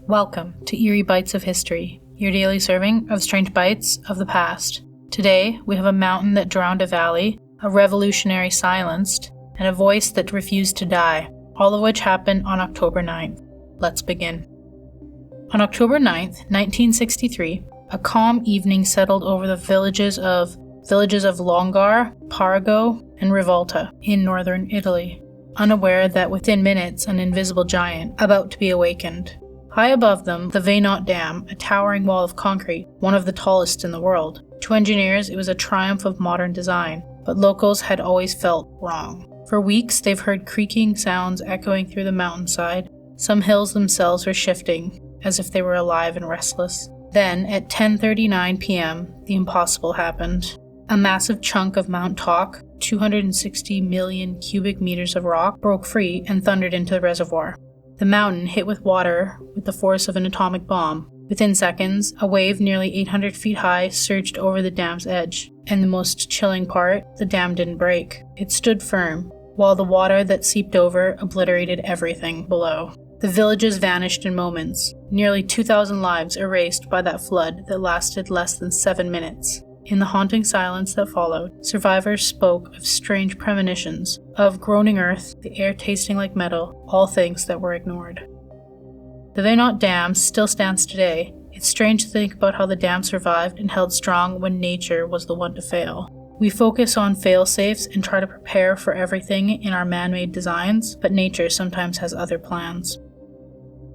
Welcome to Eerie Bites of History, your daily serving of strange bites of the past. Today, we have a mountain that drowned a valley, a revolutionary silenced, and a voice that refused to die, all of which happened on October 9th. Let's begin. On October 9th, 1963, a calm evening settled over the villages of Longar, Parago, and Rivolta in northern Italy, unaware that within minutes an invisible giant about to be awakened. High above them, the Vajont Dam, a towering wall of concrete, one of the tallest in the world. To engineers, it was a triumph of modern design, but locals had always felt wrong. For weeks, they've heard creaking sounds echoing through the mountainside. Some hills themselves were shifting, as if they were alive and restless. Then, at 10:39 p.m., the impossible happened. A massive chunk of Mount Toc, 260 million cubic meters of rock, broke free and thundered into the reservoir. The mountain hit with water with the force of an atomic bomb. Within seconds, a wave nearly 800 feet high surged over the dam's edge. And the most chilling part, the dam didn't break. It stood firm, while the water that seeped over obliterated everything below. The villages vanished in moments, nearly 2,000 lives erased by that flood that lasted less than 7 minutes. In the haunting silence that followed, survivors spoke of strange premonitions, of groaning earth, the air tasting like metal, all things that were ignored. The Vajont Dam still stands today. It's strange to think about how the dam survived and held strong when nature was the one to fail. We focus on fail-safes and try to prepare for everything in our man-made designs, but nature sometimes has other plans.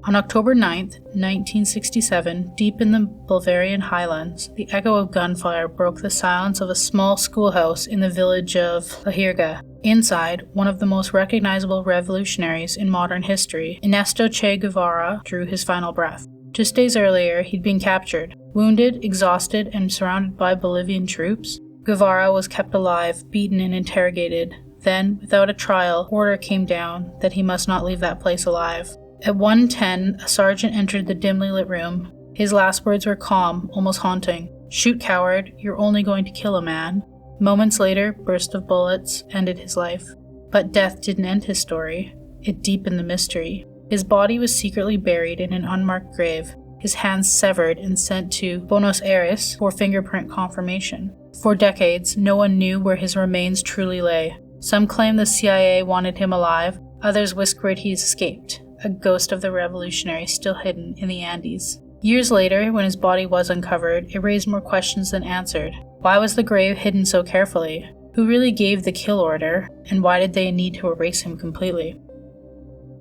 On October 9th, 1967, deep in the Bavarian highlands, the echo of gunfire broke the silence of a small schoolhouse in the village of Eerie. Inside, one of the most recognizable revolutionaries in modern history, Ernesto Che Guevara, drew his final breath. Just days earlier, he'd been captured. Wounded, exhausted, and surrounded by Bolivian troops, Guevara was kept alive, beaten, and interrogated. Then, without a trial, order came down that he must not leave that place alive. At 1:10, a sergeant entered the dimly lit room. His last words were calm, almost haunting. "Shoot, coward, you're only going to kill a man." Moments later, burst of bullets ended his life. But death didn't end his story. It deepened the mystery. His body was secretly buried in an unmarked grave, his hands severed and sent to Buenos Aires for fingerprint confirmation. For decades, no one knew where his remains truly lay. Some claimed the CIA wanted him alive, others whispered he escaped, a ghost of the revolutionary still hidden in the Andes. Years later, when his body was uncovered, it raised more questions than answered. Why was the grave hidden so carefully? Who really gave the kill order? And why did they need to erase him completely?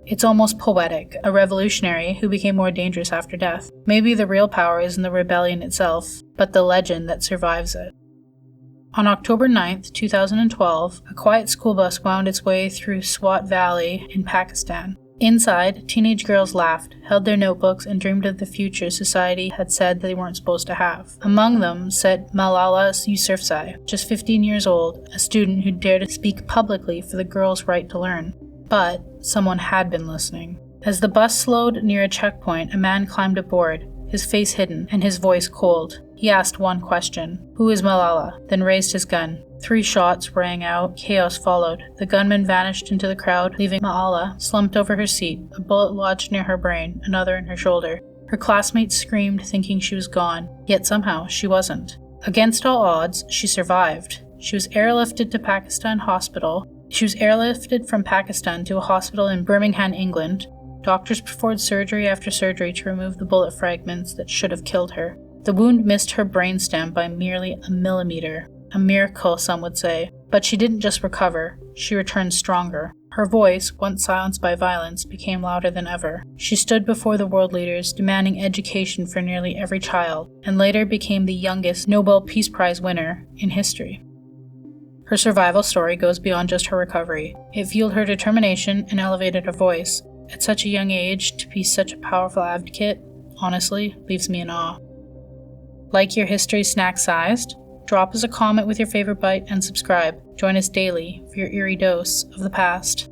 It's almost poetic, a revolutionary who became more dangerous after death. Maybe the real power isn't the rebellion itself, but the legend that survives it. On October 9th, 2012, a quiet school bus wound its way through Swat Valley in Pakistan. Inside, teenage girls laughed, held their notebooks, and dreamed of the future society had said they weren't supposed to have. Among them sat Malala Yousafzai, just 15 years old, a student who dared to speak publicly for the girls' right to learn. But someone had been listening. As the bus slowed near a checkpoint, a man climbed aboard, his face hidden and his voice cold. He asked one question: "Who is Malala?" then raised his gun. 3 shots rang out, chaos followed. The gunman vanished into the crowd, leaving Malala slumped over her seat, a bullet lodged near her brain, another in her shoulder. Her classmates screamed, thinking she was gone, yet somehow she wasn't. Against all odds, she survived. She was airlifted from Pakistan to a hospital in Birmingham, England. Doctors performed surgery after surgery to remove the bullet fragments that should have killed her. The wound missed her brainstem by merely a millimeter. A miracle, some would say. But she didn't just recover, she returned stronger. Her voice, once silenced by violence, became louder than ever. She stood before the world leaders, demanding education for nearly every child, and later became the youngest Nobel Peace Prize winner in history. Her survival story goes beyond just her recovery. It fueled her determination and elevated her voice. At such a young age, to be such a powerful advocate, honestly, leaves me in awe. Like your history snack-sized? Drop us a comment with your favorite bite and subscribe. Join us daily for your eerie dose of the past.